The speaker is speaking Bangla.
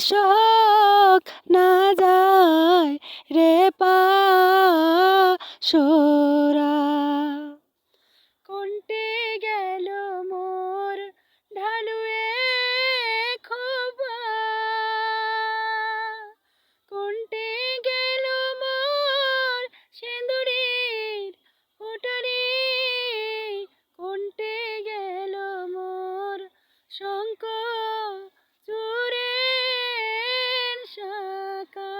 শোক না যায় রে পাশোরা। কোনটে গেল মোর ঢালুয়ে খোবা, কোনটে গেল মোর সিঁদুরের ফোঁটারে, কোনটে গেল মোর শঙ্খ চূড়ের শাখা।